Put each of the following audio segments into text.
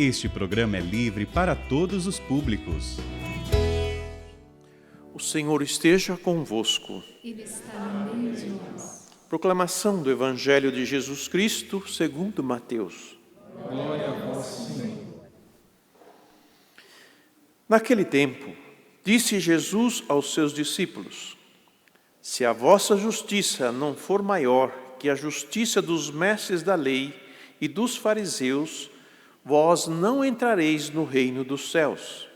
Este programa é livre para todos os públicos. O Senhor esteja convosco. Ele está no meio de nós. Proclamação do Evangelho de Jesus Cristo segundo Mateus. Glória a vós, Senhor. Naquele tempo, disse Jesus aos seus discípulos: Se a vossa justiça não for maior que a justiça dos mestres da lei e dos fariseus, vós não entrareis no reino dos céus.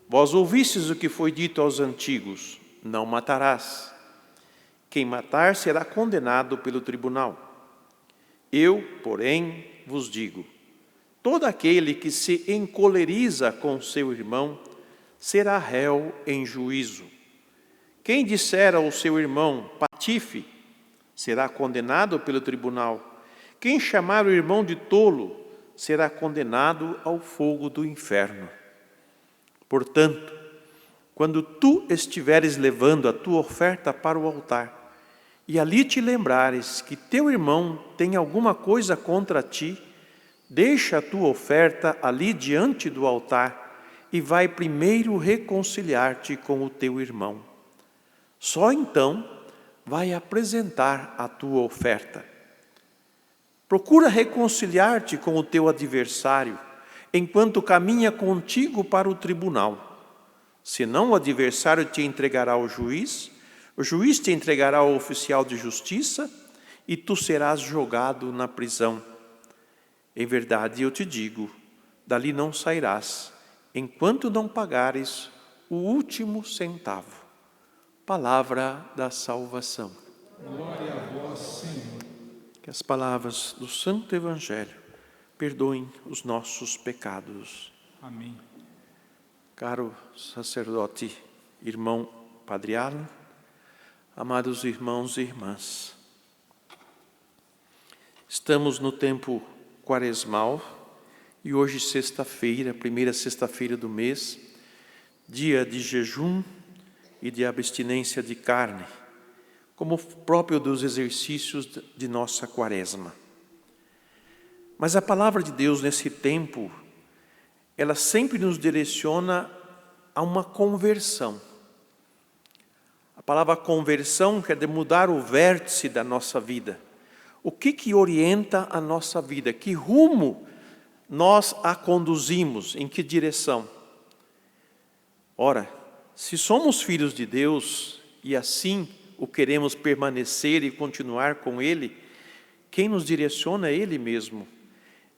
Vós ouvistes o que foi dito aos antigos: não matarás. Quem matar será condenado pelo tribunal. Eu, porém, vos digo: todo aquele que se encoleriza com seu irmão será réu em juízo. Quem disser ao seu irmão patife será condenado pelo tribunal. Quem chamar o irmão de tolo será condenado ao fogo do inferno. Portanto, quando tu estiveres levando a tua oferta para o altar, e ali te lembrares que teu irmão tem alguma coisa contra ti, deixa a tua oferta ali diante do altar e vai primeiro reconciliar-te com o teu irmão. Só então vai apresentar a tua oferta. Procura reconciliar-te com o teu adversário, enquanto caminha contigo para o tribunal. Senão o adversário te entregará ao juiz, o juiz te entregará ao oficial de justiça, e tu serás jogado na prisão. Em verdade eu te digo, dali não sairás, enquanto não pagares o último centavo. Palavra da salvação. Glória a vós, Senhor. Que as palavras do Santo Evangelho perdoem os nossos pecados. Amém. Caro sacerdote, irmão Padre Alan, amados irmãos e irmãs, estamos no tempo quaresmal e hoje sexta-feira, primeira sexta-feira do mês, dia de jejum e de abstinência de carne, como próprio dos exercícios de nossa quaresma. Mas a palavra de Deus nesse tempo, ela sempre nos direciona a uma conversão. A palavra conversão quer dizer mudar o vértice da nossa vida. O que orienta a nossa vida? Que rumo nós a conduzimos? Em que direção? Ora, se somos filhos de Deus e assim o queremos permanecer e continuar com Ele, quem nos direciona é Ele mesmo.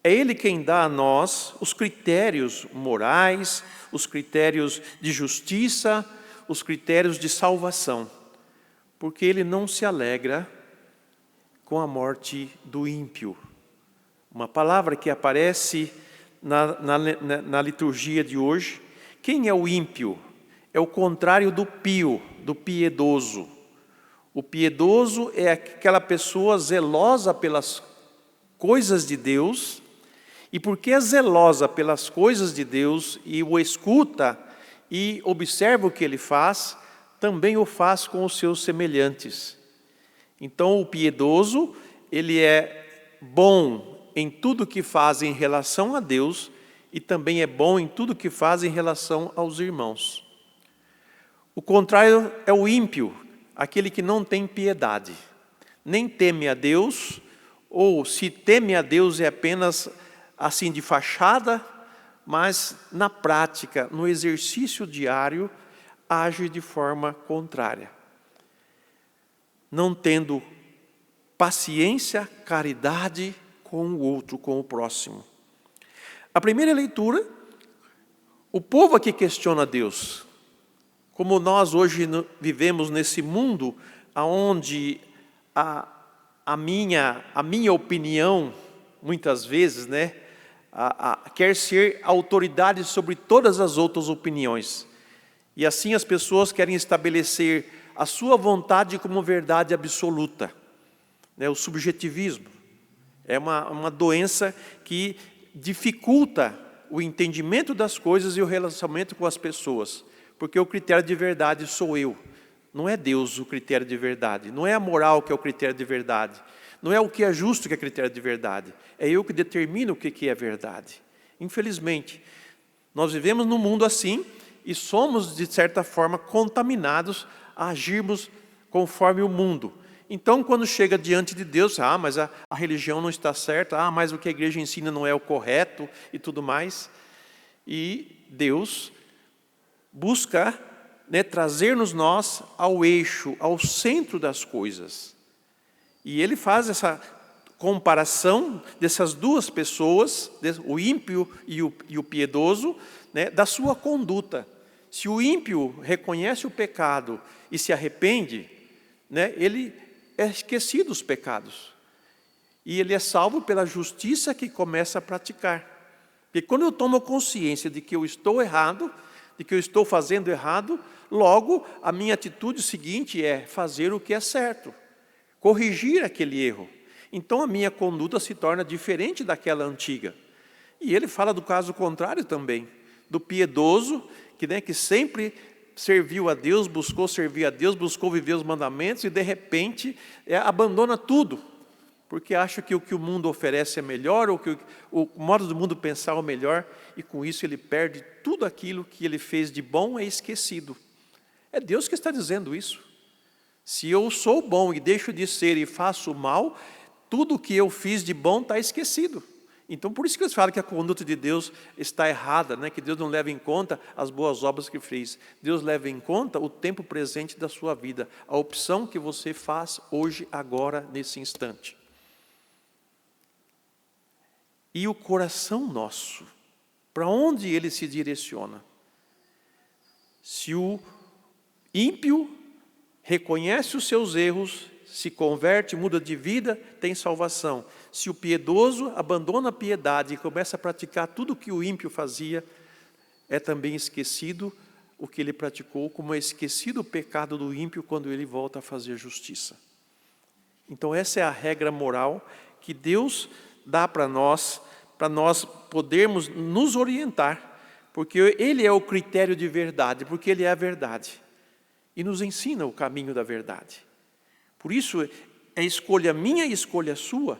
É Ele quem dá a nós os critérios morais, os critérios de justiça, os critérios de salvação. Porque Ele não se alegra com a morte do ímpio. Uma palavra que aparece na liturgia de hoje. Quem é o ímpio? É o contrário do pio, do piedoso. O piedoso é aquela pessoa zelosa pelas coisas de Deus, e porque é zelosa pelas coisas de Deus e o escuta e observa o que ele faz, também o faz com os seus semelhantes. Então o piedoso, ele é bom em tudo que faz em relação a Deus e também é bom em tudo que faz em relação aos irmãos. O contrário é o ímpio, aquele que não tem piedade, nem teme a Deus, ou se teme a Deus é apenas assim de fachada, mas na prática, no exercício diário, age de forma contrária. Não tendo paciência, caridade com o outro, com o próximo. A primeira leitura, o povo aqui questiona Deus. Como nós hoje vivemos nesse mundo onde a minha opinião, muitas vezes, quer ser autoridade sobre todas as outras opiniões. E assim as pessoas querem estabelecer a sua vontade como verdade absoluta. O subjetivismo é uma doença que dificulta o entendimento das coisas e o relacionamento com as pessoas. Porque o critério de verdade sou eu. Não é Deus o critério de verdade. Não é a moral que é o critério de verdade. Não é o que é justo que é critério de verdade. É eu que determino o que é verdade. Infelizmente, nós vivemos num mundo assim e somos, de certa forma, contaminados a agirmos conforme o mundo. Então, quando chega diante de Deus, mas a religião não está certa, mas o que a igreja ensina não é o correto e tudo mais. E Deus busca, trazer-nos nós ao eixo, ao centro das coisas. E Ele faz essa comparação dessas duas pessoas, o ímpio e o piedoso, da sua conduta. Se o ímpio reconhece o pecado e se arrepende, ele é esquecido dos pecados. E ele é salvo pela justiça que começa a praticar. Porque quando eu tomo consciência de que eu estou errado, de que eu estou fazendo errado, logo a minha atitude seguinte é fazer o que é certo, corrigir aquele erro. Então a minha conduta se torna diferente daquela antiga. E ele fala do caso contrário também, do piedoso, que sempre serviu a Deus, buscou servir a Deus, buscou viver os mandamentos e de repente abandona tudo, porque acha que o que o mundo oferece é melhor, ou que o modo do mundo pensar é o melhor, e com isso ele perde tudo aquilo que ele fez de bom, é esquecido. É Deus que está dizendo isso. Se eu sou bom e deixo de ser e faço mal, tudo o que eu fiz de bom está esquecido. Então, por isso que eles falam que a conduta de Deus está errada, que Deus não leva em conta as boas obras que fez. Deus leva em conta o tempo presente da sua vida, a opção que você faz hoje, agora, nesse instante. E o coração nosso, para onde ele se direciona? Se o ímpio reconhece os seus erros, se converte, muda de vida, tem salvação. Se o piedoso abandona a piedade e começa a praticar tudo o que o ímpio fazia, é também esquecido o que ele praticou, como é esquecido o pecado do ímpio quando ele volta a fazer justiça. Então essa é a regra moral que Deus dá para nós podermos nos orientar, porque Ele é o critério de verdade, porque Ele é a verdade, e nos ensina o caminho da verdade. Por isso, é escolha minha e escolha sua,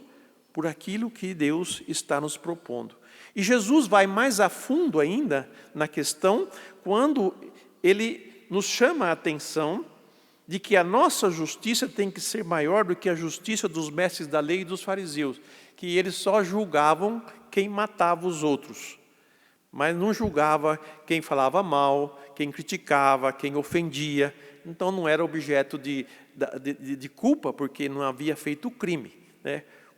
por aquilo que Deus está nos propondo. E Jesus vai mais a fundo ainda na questão, quando Ele nos chama a atenção de que a nossa justiça tem que ser maior do que a justiça dos mestres da lei e dos fariseus, que eles só julgavam quem matava os outros, mas não julgava quem falava mal, quem criticava, quem ofendia. Então não era objeto de culpa, porque não havia feito crime,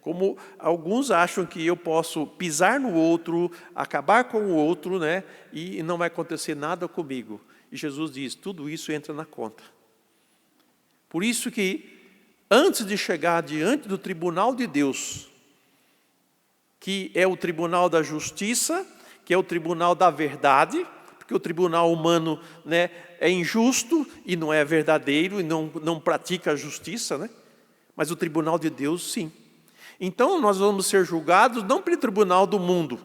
Como alguns acham que eu posso pisar no outro, acabar com o outro, e não vai acontecer nada comigo. E Jesus diz, tudo isso entra na conta. Por isso que, antes de chegar diante do tribunal de Deus, que é o tribunal da justiça, que é o tribunal da verdade, porque o tribunal humano é injusto e não é verdadeiro e não pratica a justiça, mas o tribunal de Deus sim. Então nós vamos ser julgados não pelo tribunal do mundo,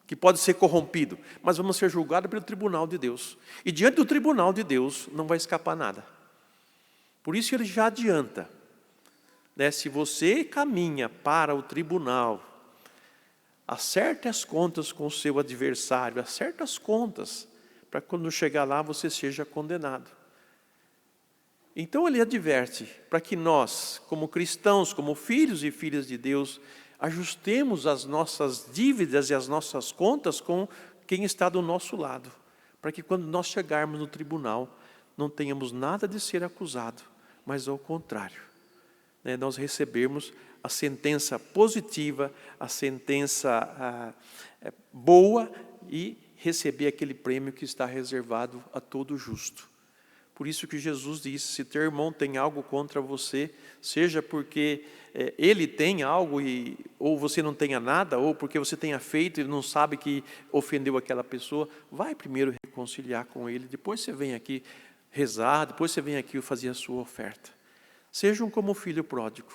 que pode ser corrompido, mas vamos ser julgados pelo tribunal de Deus. E diante do tribunal de Deus não vai escapar nada. Por isso ele já adianta, se você caminha para o tribunal, acerte as contas com o seu adversário, acerte as contas, para quando chegar lá você seja condenado. Então ele adverte, para que nós, como cristãos, como filhos e filhas de Deus, ajustemos as nossas dívidas e as nossas contas com quem está do nosso lado, para que quando nós chegarmos no tribunal, não tenhamos nada de ser acusado, mas ao contrário, nós recebermos a sentença positiva, a sentença boa e receber aquele prêmio que está reservado a todo justo. Por isso que Jesus disse, se teu irmão tem algo contra você, seja porque ele tem algo ou você não tenha nada, ou porque você tenha feito e não sabe que ofendeu aquela pessoa, vai primeiro reconciliar com ele, depois você vem aqui rezar, depois você vem aqui fazer a sua oferta. Sejam como o filho pródigo,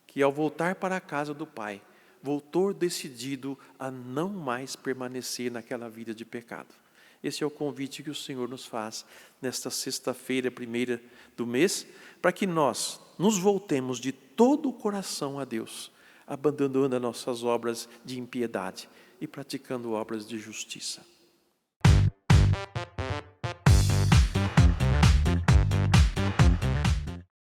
que ao voltar para a casa do pai, voltou decidido a não mais permanecer naquela vida de pecado. Esse é o convite que o Senhor nos faz nesta sexta-feira, primeira do mês, para que nós nos voltemos de todo o coração a Deus, abandonando as nossas obras de impiedade e praticando obras de justiça.